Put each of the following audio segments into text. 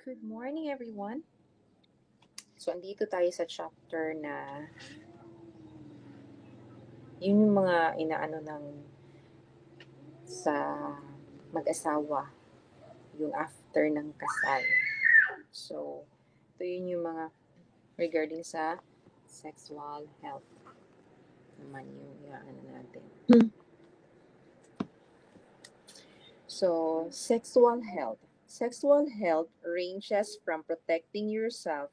Good morning, everyone. So, andito tayo sa chapter na yun yung mga inaano ng sa mag-asawa, yung after ng kasal. So, ito yun yung mga regarding sa sexual health naman yung inaano natin. So, sexual health. Sexual health ranges from protecting yourself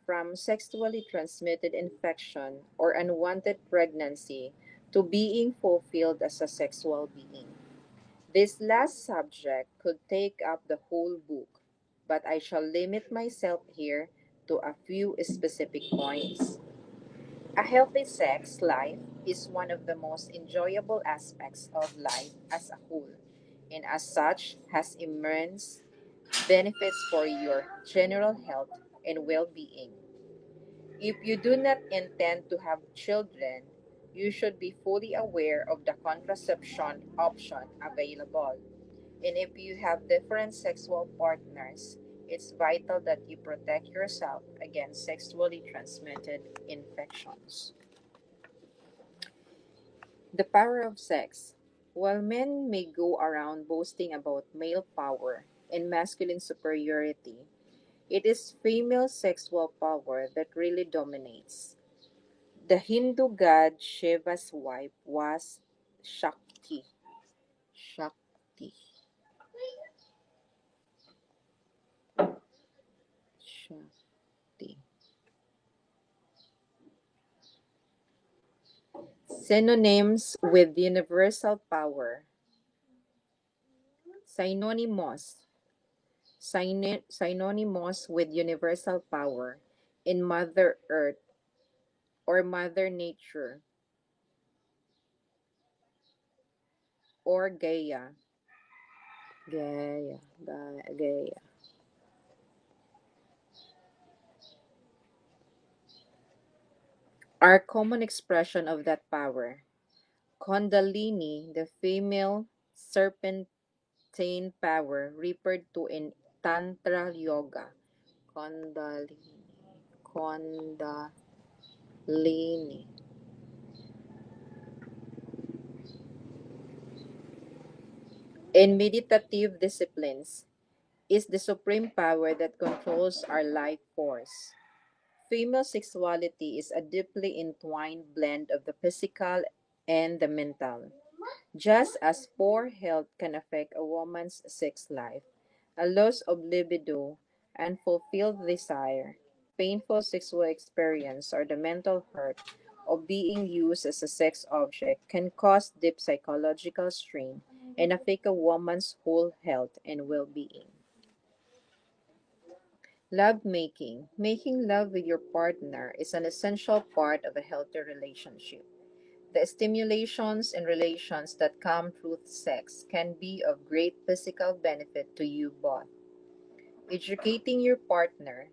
from sexually transmitted infection or unwanted pregnancy to being fulfilled as a sexual being. This last subject could take up the whole book, but I shall limit myself here to a few specific points. A healthy sex life is one of the most enjoyable aspects of life as a whole, and as such has immense benefits for your general health and well being. If you do not intend to have children, you should be fully aware of the contraception option available. And if you have different sexual partners, it's vital that you protect yourself against sexually transmitted infections. The power of sex. While men may go around boasting about male power and masculine superiority, it is female sexual power that really dominates. The Hindu god Shiva's wife was Shakti. Shakti. Shakti. Synonyms with universal power. Synonymous. Synonymous with universal power in Mother Earth or Mother Nature or Gaia. Gaia. Gaia. Are common expression of that power. Kundalini, the female serpentine power referred to in Tantra Yoga. Kundalini. Kundalini. In meditative disciplines, is the supreme power that controls our life force. Female sexuality is a deeply entwined blend of the physical and the mental. Just as poor health can affect a woman's sex life, a loss of libido, unfulfilled desire, painful sexual experience, or the mental hurt of being used as a sex object can cause deep psychological strain and affect a woman's whole health and well being. Love making. Making love with your partner is an essential part of a healthy relationship. The stimulations and relations that come through sex can be of great physical benefit to you both. Educating your partner.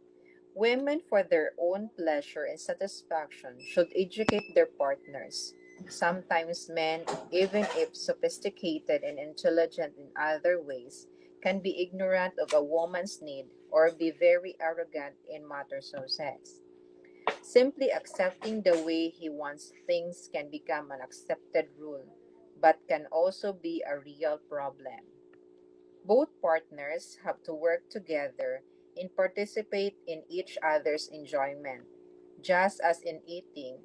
Women, for their own pleasure and satisfaction, should educate their partners. Sometimes men, even if sophisticated and intelligent in other ways, can be ignorant of a woman's need or be very arrogant in matters of sex. Simply accepting the way he wants things can become an accepted rule, but can also be a real problem. Both partners have to work together and participate in each other's enjoyment. Just as in eating,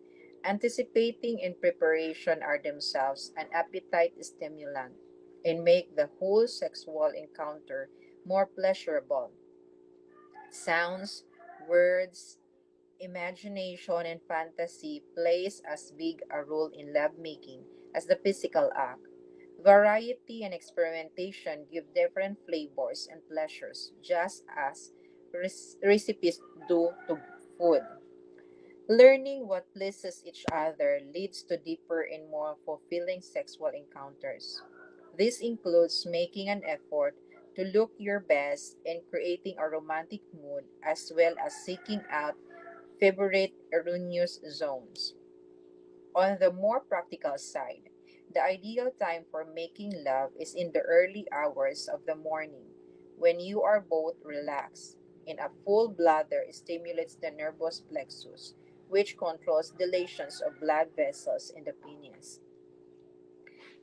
anticipating and preparation are themselves an appetite stimulant and make the whole sexual encounter more pleasurable. Sounds, words, imagination, and fantasy plays as big a role in lovemaking as the physical act. Variety and experimentation give different flavors and pleasures, just as recipes do to food. Learning what pleases each other leads to deeper and more fulfilling sexual encounters. This includes making an effort to look your best and creating a romantic mood, as well as seeking out favorite erroneous zones. On the more practical side, the ideal time for making love is in the early hours of the morning when you are both relaxed. in a full bladder stimulates the nervous plexus, which controls dilations of blood vessels in the penis.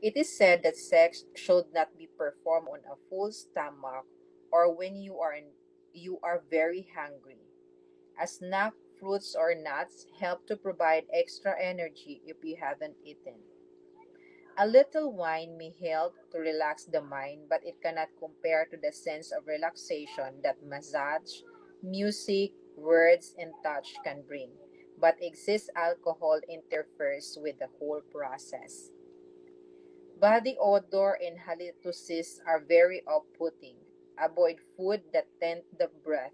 It is said that sex should not be performed on a full stomach or when you are very hungry. A snack, fruits or nuts help to provide extra energy if you haven't eaten. A little wine may help to relax the mind, but it cannot compare to the sense of relaxation that massage, music, words, and touch can bring. But excess alcohol interferes with the whole process. Body odor and halitosis are very off-putting. Avoid food that taint the breath.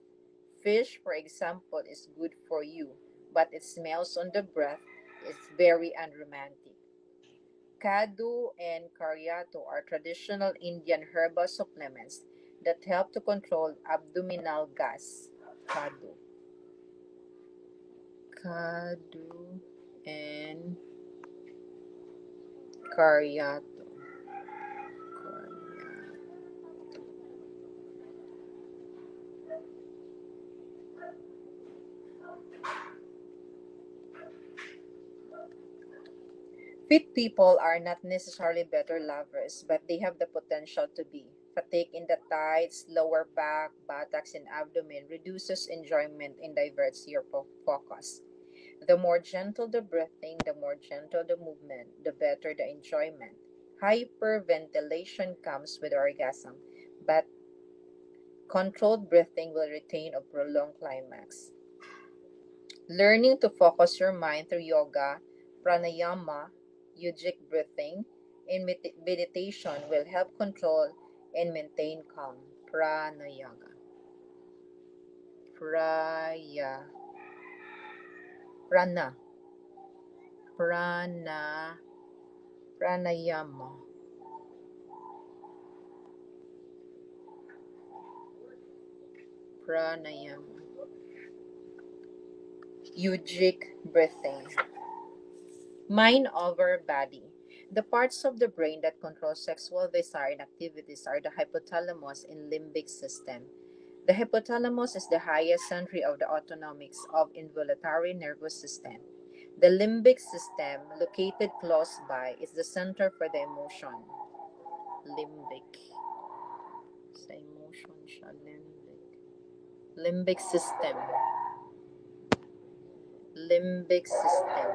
Fish, for example, is good for you, but it smells on the breath. It's very unromantic. Kadu and Karyato are traditional Indian herbal supplements that help to control abdominal gas. Kadu. Kadu and Karyato. Fit people are not necessarily better lovers, but they have the potential to be. Fatigue in the thighs, lower back, buttocks, and abdomen reduces enjoyment and diverts your focus. The more gentle the breathing, the more gentle the movement, the better the enjoyment. Hyperventilation comes with orgasm, but controlled breathing will retain a prolonged climax. Learning to focus your mind through yoga, pranayama, yogic breathing, and meditation will help control and maintain calm. Pranayama. Praya. Prana. Prana. Pranayama. Pranayama. Yogic breathing. Mind over body. The parts of the brain that control sexual desire and activities are the hypothalamus and limbic system. The hypothalamus is the highest century of the autonomics of involuntary nervous system. The limbic system, located close by, is the center for the emotion. Limbic. Sa emotion siya, limbic. Limbic system. Limbic system.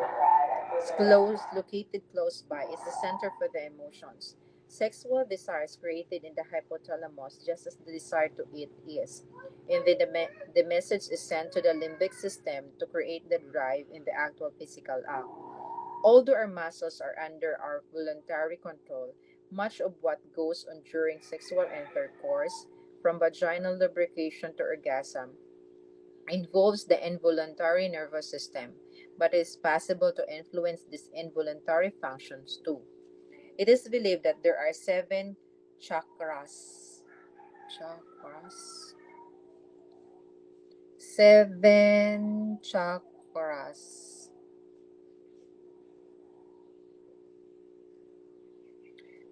Located close by, is the center for the emotions. Sexual desire is created in the hypothalamus just as the desire to eat is. And the message is sent to the limbic system to create the drive in the actual physical act. Although our muscles are under our voluntary control, much of what goes on during sexual intercourse, from vaginal lubrication to orgasm, involves the involuntary nervous system, but it is possible to influence these involuntary functions too. It is believed that there are seven chakras. Chakras. Seven chakras.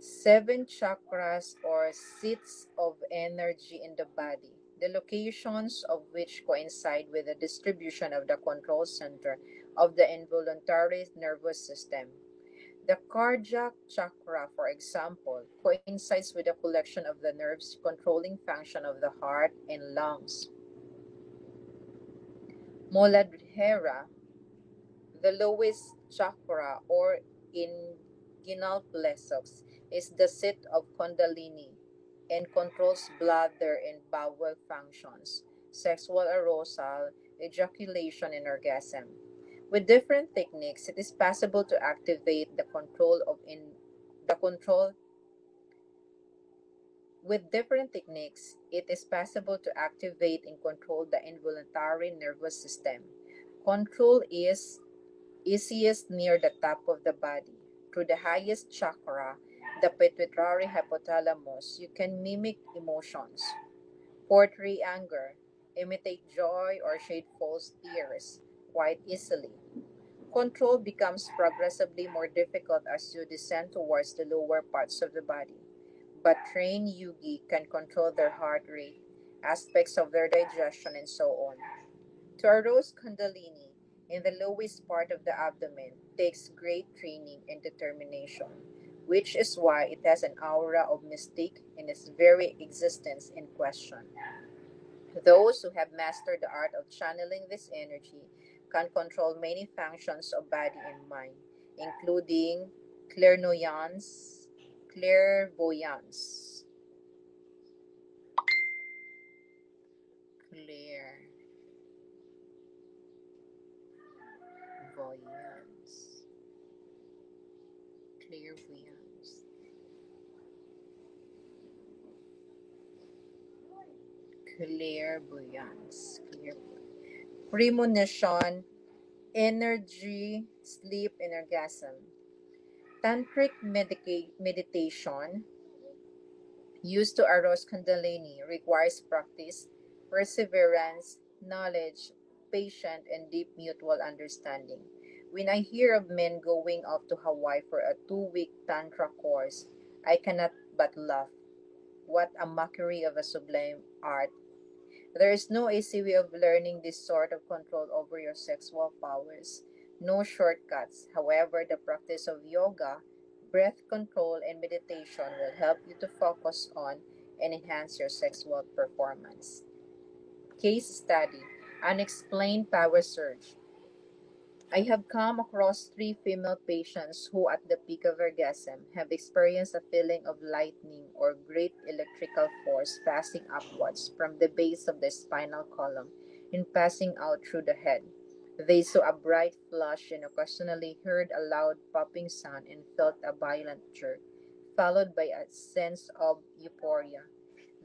Seven chakras or seats of energy in the body, the locations of which coincide with the distribution of the control center of the involuntary nervous system. The cardiac chakra, for example, coincides with the collection of the nerves controlling function of the heart and lungs. Muladhara, the lowest chakra or inguinal plexus, is the seat of Kundalini and controls bladder and bowel functions, sexual arousal, ejaculation, and orgasm. With different techniques, it is possible to activate the control. With different techniques, it is possible to activate and control the involuntary nervous system. Control is easiest near the top of the body. Through the highest chakra, the pituitary hypothalamus, you can mimic emotions. Portray anger, imitate joy, or shade false tears quite easily. Control becomes progressively more difficult as you descend towards the lower parts of the body. But trained yogi can control their heart rate, aspects of their digestion, and so on. To arouse Kundalini in the lowest part of the abdomen takes great training and determination, which is why it has an aura of mystique in its very existence in question. Those who have mastered the art of channeling this energy can control many functions of body and mind, including clairvoyance, clairvoyance, clairvoyance, clairvoyance, clairvoyance, premonition, energy, sleep, and orgasm. Tantric meditation used to arouse Kundalini requires practice, perseverance, knowledge, patience, and deep mutual understanding. When I hear of men going off to Hawaii for a 2 week Tantra course, I cannot but laugh. What a mockery of a sublime art. There is no easy way of learning this sort of control over your sexual powers. No shortcuts. However, the practice of yoga, breath control, and meditation will help you to focus on and enhance your sexual performance. Case study: Unexplained power surge. I have come across 3 female patients who, at the peak of orgasm, have experienced a feeling of lightning or great electrical force passing upwards from the base of the spinal column and passing out through the head. They saw a bright flash and occasionally heard a loud popping sound and felt a violent jerk, followed by a sense of euphoria.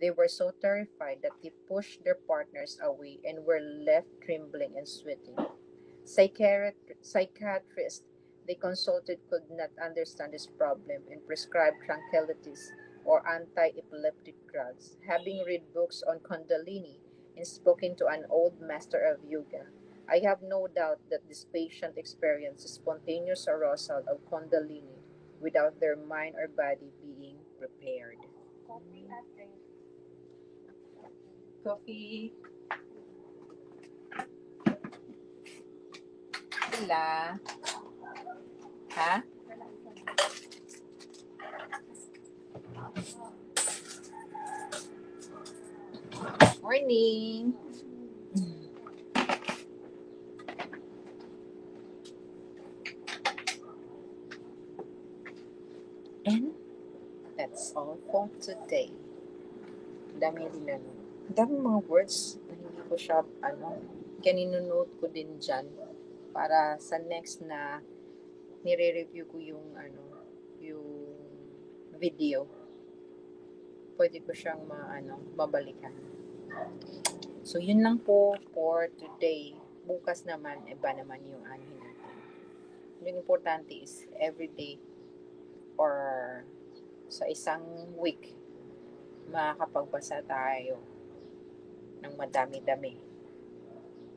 They were so terrified that they pushed their partners away and were left trembling and sweating. Psychiatrists they consulted could not understand this problem and prescribed tranquilizers or anti-epileptic drugs. Having read books on Kundalini and spoken to an old master of yoga, I have no doubt that this patient experienced spontaneous arousal of Kundalini without their mind or body being prepared. Coffee. Sila. Ha? Morning. And that's all for today. Dami din ano. Dami mga words na hindi ko siya, kaninunod ko din dyan para sa next na nire-review ko yung, yung video. Pwede ko siyang mabalikan. So, yun lang po for today. Bukas naman, iba naman yung anuhin natin. Yung importante is everyday or sa isang week, makakapagbasa tayo ng madami-dami.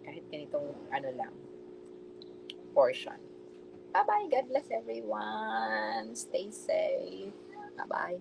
Kahit ganitong lang, portion. Bye-bye. God bless everyone. Stay safe. Bye-bye.